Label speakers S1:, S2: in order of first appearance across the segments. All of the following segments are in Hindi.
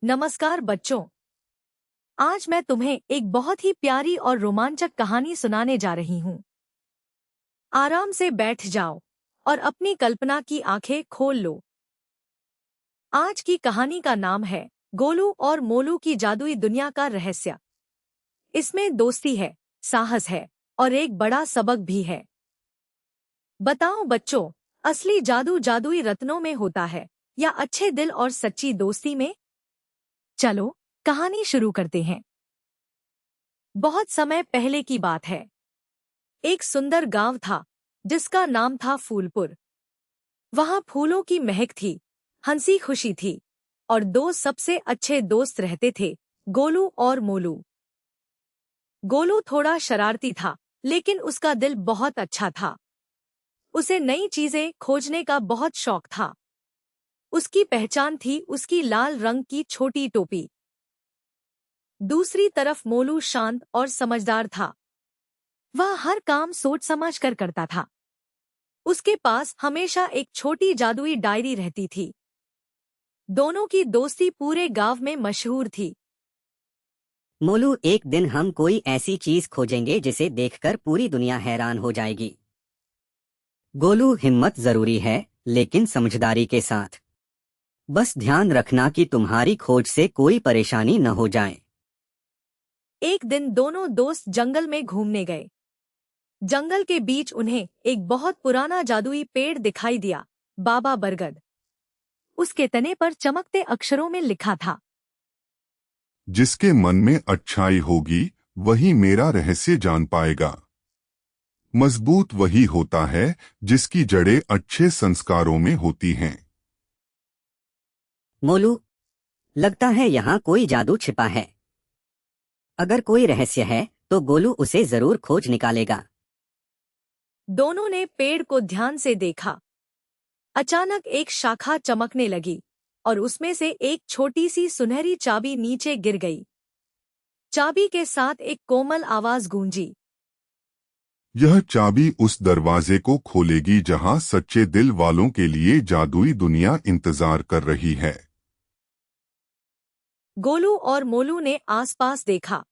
S1: नमस्कार बच्चों। आज मैं तुम्हें एक बहुत ही प्यारी और रोमांचक कहानी सुनाने जा रही हूँ। आराम से बैठ जाओ और अपनी कल्पना की आंखें खोल लो। आज की कहानी का नाम है गोलू और मोलू की जादुई दुनिया का रहस्य। इसमें दोस्ती है, साहस है और एक बड़ा सबक भी है। बताओ बच्चों, असली जादू जादुई रत्नों में होता है या अच्छे दिल और सच्ची दोस्ती में? चलो कहानी शुरू करते हैं। बहुत समय पहले की बात है। एक सुंदर गांव था जिसका नाम था फूलपुर। वहां फूलों की महक थी, हंसी खुशी थी और दो सबसे अच्छे दोस्त रहते थे, गोलू और मोलू। गोलू थोड़ा शरारती था, लेकिन उसका दिल बहुत अच्छा था। उसे नई चीजें खोजने का बहुत शौक था। उसकी पहचान थी उसकी लाल रंग की छोटी टोपी। दूसरी तरफ मोलू शांत और समझदार था। वह हर काम सोच समझ कर करता था। उसके पास हमेशा एक छोटी जादुई डायरी रहती थी। दोनों की दोस्ती पूरे गांव में मशहूर थी।
S2: मोलू, एक दिन हम कोई ऐसी चीज खोजेंगे जिसे देखकर पूरी दुनिया हैरान हो जाएगी। गोलू, हिम्मत जरूरी है, लेकिन समझदारी के साथ। बस ध्यान रखना कि तुम्हारी खोज से कोई परेशानी न हो जाए।
S1: एक दिन दोनों दोस्त जंगल में घूमने गए। जंगल के बीच उन्हें एक बहुत पुराना जादुई पेड़ दिखाई दिया, बाबा बरगद। उसके तने पर चमकते अक्षरों में लिखा था,
S3: जिसके मन में अच्छाई होगी वही मेरा रहस्य जान पाएगा। मजबूत वही होता है जिसकी जड़ें अच्छे संस्कारों में होती हैं।
S2: मोलू, लगता है यहाँ कोई जादू छिपा है। अगर कोई रहस्य है तो गोलू उसे जरूर खोज निकालेगा।
S1: दोनों ने पेड़ को ध्यान से देखा। अचानक एक शाखा चमकने लगी और उसमें से एक छोटी सी सुनहरी चाबी नीचे गिर गई। चाबी के साथ एक कोमल आवाज गूंजी,
S3: यह चाबी उस दरवाजे को खोलेगी जहां सच्चे दिल वालों के लिए जादुई दुनिया इंतजार कर रही है।
S1: गोलू और मोलू ने आसपास देखा।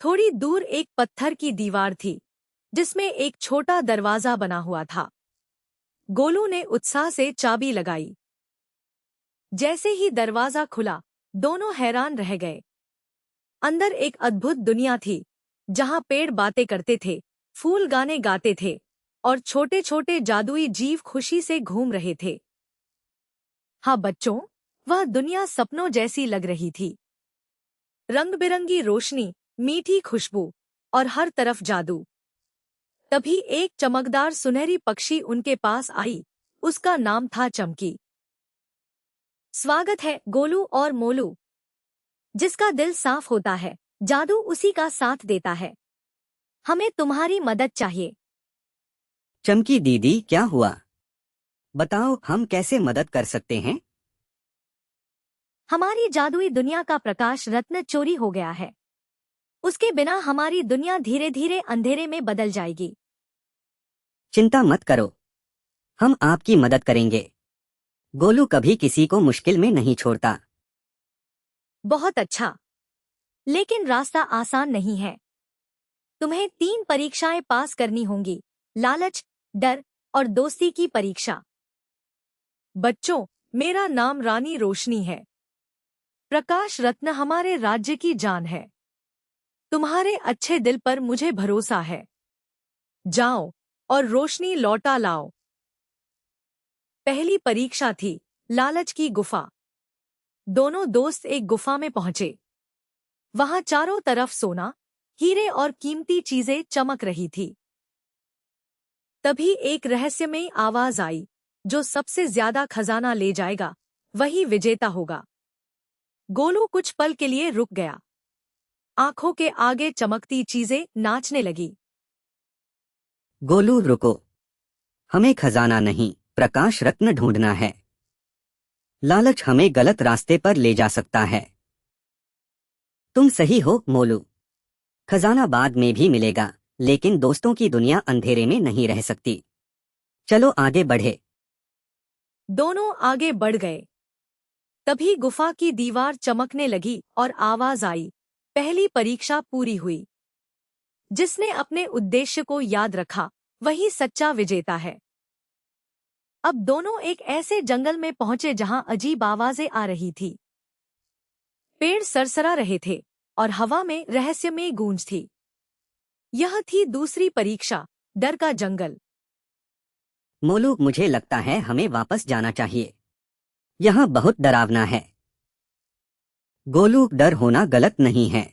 S1: थोड़ी दूर एक पत्थर की दीवार थी जिसमें एक छोटा दरवाजा बना हुआ था। गोलू ने उत्साह से चाबी लगाई। जैसे ही दरवाजा खुला, दोनों हैरान रह गए। अंदर एक अद्भुत दुनिया थी जहां पेड़ बातें करते थे, फूल गाने गाते थे और छोटे छोटे जादुई जीव खुशी से घूम रहे थे। हाँ बच्चों, वह दुनिया सपनों जैसी लग रही थी। रंग बिरंगी रोशनी, मीठी खुशबू और हर तरफ जादू। तभी एक चमकदार सुनहरी पक्षी उनके पास आई। उसका नाम था चमकी। स्वागत है गोलू और मोलू। जिसका दिल साफ होता है, जादू उसी का साथ देता है। हमें तुम्हारी मदद चाहिए।
S2: चमकी दीदी, क्या हुआ? बताओ, हम कैसे मदद कर सकते हैं?
S1: हमारी जादुई दुनिया का प्रकाश रत्न चोरी हो गया है। उसके बिना हमारी दुनिया धीरे धीरे अंधेरे में बदल जाएगी।
S2: चिंता मत करो, हम आपकी मदद करेंगे। गोलू कभी किसी को मुश्किल में नहीं छोड़ता।
S1: बहुत अच्छा, लेकिन रास्ता आसान नहीं है। तुम्हें 3 परीक्षाएं पास करनी होंगी, लालच, डर और दोस्ती की परीक्षा। बच्चों, मेरा नाम रानी रोशनी है। प्रकाश रत्न हमारे राज्य की जान है। तुम्हारे अच्छे दिल पर मुझे भरोसा है। जाओ और रोशनी लौटा लाओ। पहली परीक्षा थी लालच की गुफा। दोनों दोस्त एक गुफा में पहुंचे। वहां चारों तरफ सोना, हीरे और कीमती चीजें चमक रही थी। तभी एक रहस्यमयी आवाज आई, जो सबसे ज्यादा खजाना ले जाएगा वही विजेता होगा। गोलू कुछ पल के लिए रुक गया। आंखों के आगे चमकती चीजें नाचने लगी।
S2: गोलू रुको, हमें खजाना नहीं, प्रकाश रत्न ढूंढना है। लालच हमें गलत रास्ते पर ले जा सकता है। तुम सही हो मोलू, खजाना बाद में भी मिलेगा, लेकिन दोस्तों की दुनिया अंधेरे में नहीं रह सकती। चलो आगे बढ़े।
S1: दोनों आगे बढ़ गए। तभी गुफा की दीवार चमकने लगी और आवाज आई, पहली परीक्षा पूरी हुई। जिसने अपने उद्देश्य को याद रखा वही सच्चा विजेता है। अब दोनों एक ऐसे जंगल में पहुंचे जहां अजीब आवाजें आ रही थी। पेड़ सरसरा रहे थे और हवा में रहस्यमय गूंज थी। यह थी दूसरी परीक्षा, डर का जंगल।
S2: मोलू, मुझे लगता है हमें वापस जाना चाहिए। यहाँ बहुत डरावना है। गोलू, डर होना गलत नहीं है,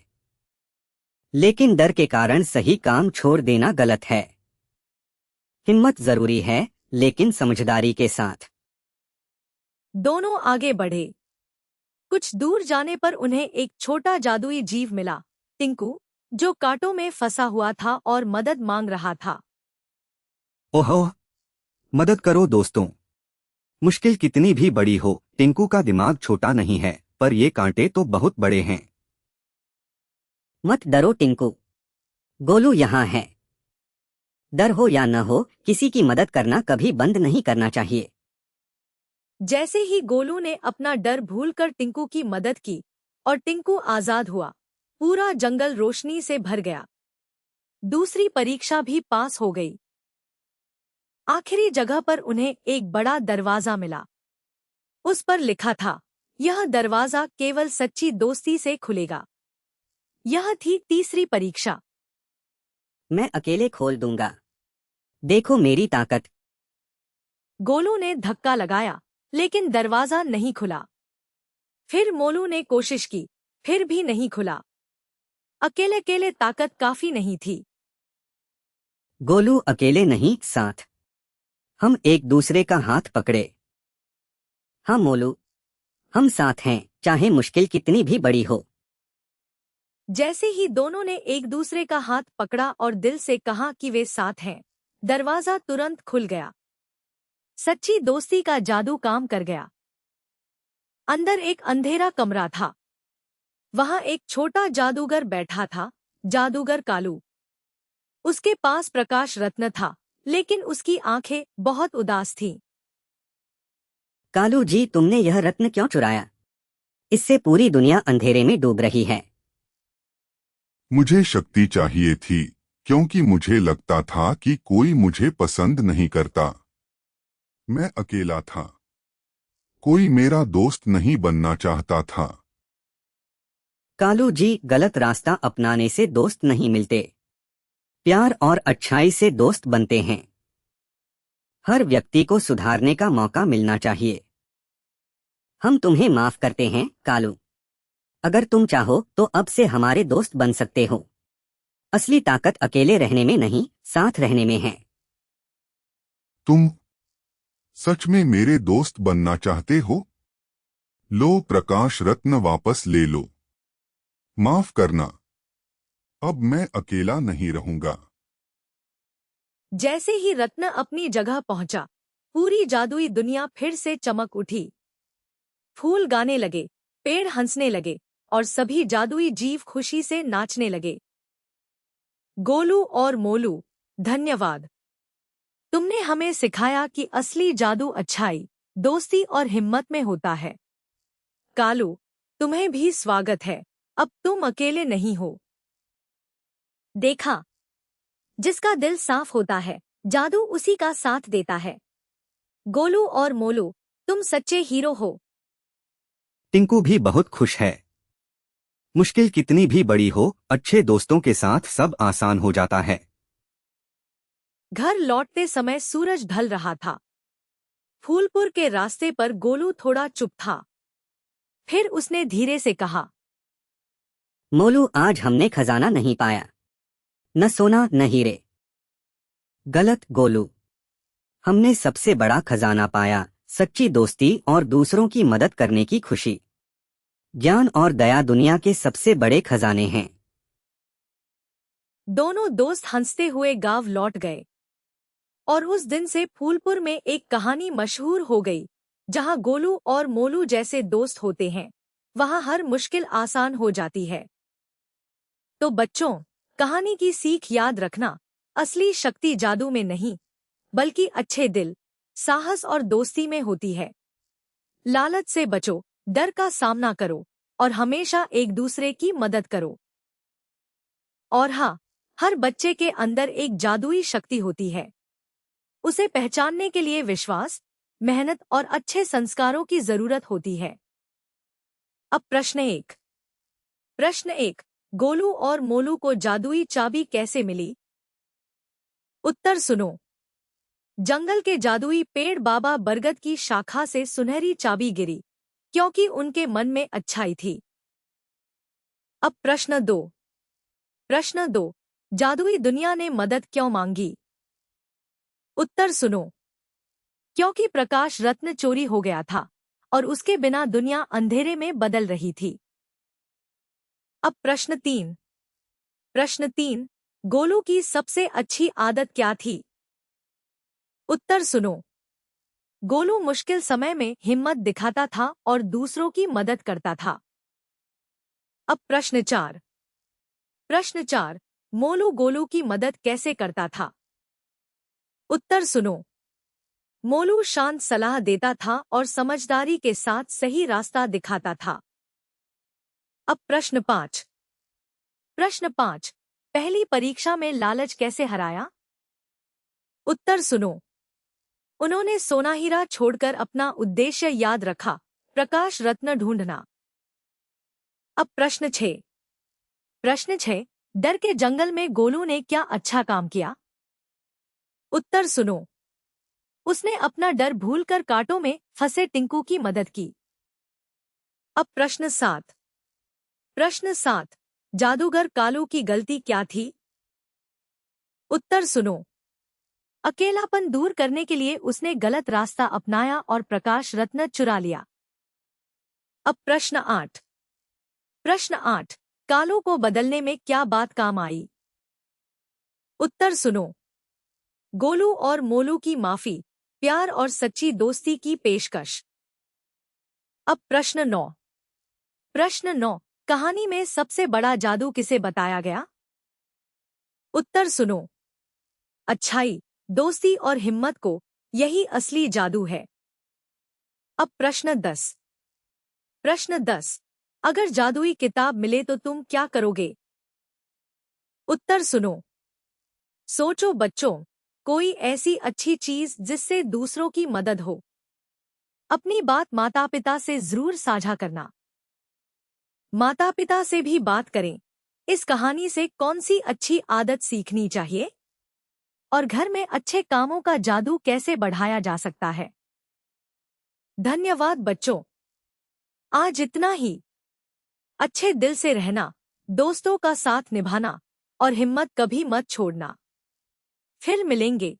S2: लेकिन डर के कारण सही काम छोड़ देना गलत है। हिम्मत जरूरी है, लेकिन समझदारी के साथ।
S1: दोनों आगे बढ़े। कुछ दूर जाने पर उन्हें एक छोटा जादुई जीव मिला, टिंकू, जो कांटों में फंसा हुआ था और मदद मांग रहा था।
S4: ओहो, मदद करो दोस्तों। मुश्किल कितनी भी बड़ी हो, टिंकू का दिमाग छोटा नहीं है, पर ये कांटे तो बहुत बड़े हैं।
S2: मत डरो टिंकू, गोलू यहाँ है। डर हो या न हो, किसी की मदद करना कभी बंद नहीं करना चाहिए।
S1: जैसे ही गोलू ने अपना डर भूलकर टिंकू की मदद की और टिंकू आजाद हुआ, पूरा जंगल रोशनी से भर गया। दूसरी परीक्षा भी पास हो गई। आखिरी जगह पर उन्हें एक बड़ा दरवाजा मिला। उस पर लिखा था, यह दरवाजा केवल सच्ची दोस्ती से खुलेगा। यह थी तीसरी परीक्षा।
S2: मैं अकेले खोल दूंगा, देखो मेरी ताकत।
S1: गोलू ने धक्का लगाया, लेकिन दरवाजा नहीं खुला। फिर मोलू ने कोशिश की, फिर भी नहीं खुला। अकेले अकेले ताकत काफी नहीं थी।
S2: गोलू, अकेले नहीं, साथ। हम एक दूसरे का हाथ पकड़े। हाँ मोलू, हम साथ हैं, चाहे मुश्किल कितनी भी बड़ी हो।
S1: जैसे ही दोनों ने एक दूसरे का हाथ पकड़ा और दिल से कहा कि वे साथ हैं, दरवाजा तुरंत खुल गया। सच्ची दोस्ती का जादू काम कर गया। अंदर एक अंधेरा कमरा था। वहां एक छोटा जादूगर बैठा था, जादूगर कालू। उसके पास प्रकाश रत्न था, लेकिन उसकी आंखें बहुत उदास थीं।
S2: कालू जी, तुमने यह रत्न क्यों चुराया? इससे पूरी दुनिया अंधेरे में डूब रही है।
S3: मुझे शक्ति चाहिए थी, क्योंकि मुझे लगता था कि कोई मुझे पसंद नहीं करता। मैं अकेला था, कोई मेरा दोस्त नहीं बनना चाहता था।
S2: कालू जी, गलत रास्ता अपनाने से दोस्त नहीं मिलते, प्यार और अच्छाई से दोस्त बनते हैं। हर व्यक्ति को सुधारने का मौका मिलना चाहिए। हम तुम्हें माफ करते हैं कालू। अगर तुम चाहो तो अब से हमारे दोस्त बन सकते हो। असली ताकत अकेले रहने में नहीं, साथ रहने में है।
S3: तुम सच में मेरे दोस्त बनना चाहते हो? लो, प्रकाश रत्न वापस ले लो। माफ करना, अब मैं अकेला नहीं रहूंगा।
S1: जैसे ही रत्न अपनी जगह पहुंचा, पूरी जादुई दुनिया फिर से चमक उठी। फूल गाने लगे, पेड़ हंसने लगे और सभी जादुई जीव खुशी से नाचने लगे। गोलू और मोलू, धन्यवाद। तुमने हमें सिखाया कि असली जादू अच्छाई, दोस्ती और हिम्मत में होता है। कालू, तुम्हें भी स्वागत है, अब तुम अकेले नहीं हो। देखा, जिसका दिल साफ होता है, जादू उसी का साथ देता है। गोलू और मोलू, तुम सच्चे हीरो हो।
S4: टिंकू भी बहुत खुश है। मुश्किल कितनी भी बड़ी हो, अच्छे दोस्तों के साथ सब आसान हो जाता है।
S1: घर लौटते समय सूरज ढल रहा था। फूलपुर के रास्ते पर गोलू थोड़ा चुप था। फिर उसने धीरे से कहा,
S2: मोलू, आज हमने खजाना नहीं पाया, न सोना न हीरे। गलत गोलू, हमने सबसे बड़ा खजाना पाया, सच्ची दोस्ती और दूसरों की मदद करने की खुशी। ज्ञान और दया दुनिया के सबसे बड़े खजाने हैं।
S1: दोनों दोस्त हंसते हुए गांव लौट गए। और उस दिन से फूलपुर में एक कहानी मशहूर हो गई, जहां गोलू और मोलू जैसे दोस्त होते हैं, वहां हर मुश्किल आसान हो जाती है। तो बच्चों, कहानी की सीख याद रखना, असली शक्ति जादू में नहीं, बल्कि अच्छे दिल, साहस और दोस्ती में होती है। लालच से बचो, डर का सामना करो और हमेशा एक दूसरे की मदद करो। और हाँ, हर बच्चे के अंदर एक जादुई शक्ति होती है। उसे पहचानने के लिए विश्वास, मेहनत और अच्छे संस्कारों की जरूरत होती है। अब प्रश्न एक, गोलू और मोलू को जादुई चाबी कैसे मिली? उत्तर सुनो। जंगल के जादुई पेड़ बाबा बरगद की शाखा से सुनहरी चाबी गिरी, क्योंकि उनके मन में अच्छाई थी। अब प्रश्न दो, जादुई दुनिया ने मदद क्यों मांगी? उत्तर सुनो। क्योंकि प्रकाश रत्न चोरी हो गया था और उसके बिना दुनिया अंधेरे में बदल रही थी। अब प्रश्न तीन, गोलू की सबसे अच्छी आदत क्या थी? उत्तर सुनो। गोलू मुश्किल समय में हिम्मत दिखाता था और दूसरों की मदद करता था। अब प्रश्न चार, मोलू गोलू की मदद कैसे करता था? उत्तर सुनो। मोलू शांत सलाह देता था और समझदारी के साथ सही रास्ता दिखाता था। अब प्रश्न पाँच, पहली परीक्षा में लालच कैसे हराया? उत्तर सुनो। उन्होंने सोना हीरा छोड़कर अपना उद्देश्य याद रखा, प्रकाश रत्न ढूंढना। अब प्रश्न 6, डर के जंगल में गोलू ने क्या अच्छा काम किया? उत्तर सुनो। उसने अपना डर भूलकर कांटों में फंसे टिंकू की मदद की। अब प्रश्न 7, जादूगर कालू की गलती क्या थी? उत्तर सुनो। अकेलापन दूर करने के लिए उसने गलत रास्ता अपनाया और प्रकाश रत्न चुरा लिया। अब प्रश्न 8, कालू को बदलने में क्या बात काम आई? उत्तर सुनो। गोलू और मोलू की माफी, प्यार और सच्ची दोस्ती की पेशकश। अब प्रश्न 9, कहानी में सबसे बड़ा जादू किसे बताया गया? उत्तर सुनो। अच्छाई, दोस्ती और हिम्मत को, यही असली जादू है। अब प्रश्न 10, अगर जादुई किताब मिले तो तुम क्या करोगे? उत्तर सुनो। सोचो बच्चों, कोई ऐसी अच्छी चीज जिससे दूसरों की मदद हो। अपनी बात माता पिता से जरूर साझा करना। माता पिता से भी बात करें, इस कहानी से कौन सी अच्छी आदत सीखनी चाहिए और घर में अच्छे कामों का जादू कैसे बढ़ाया जा सकता है। धन्यवाद बच्चों। आज इतना ही। अच्छे दिल से रहना, दोस्तों का साथ निभाना और हिम्मत कभी मत छोड़ना। फिर मिलेंगे।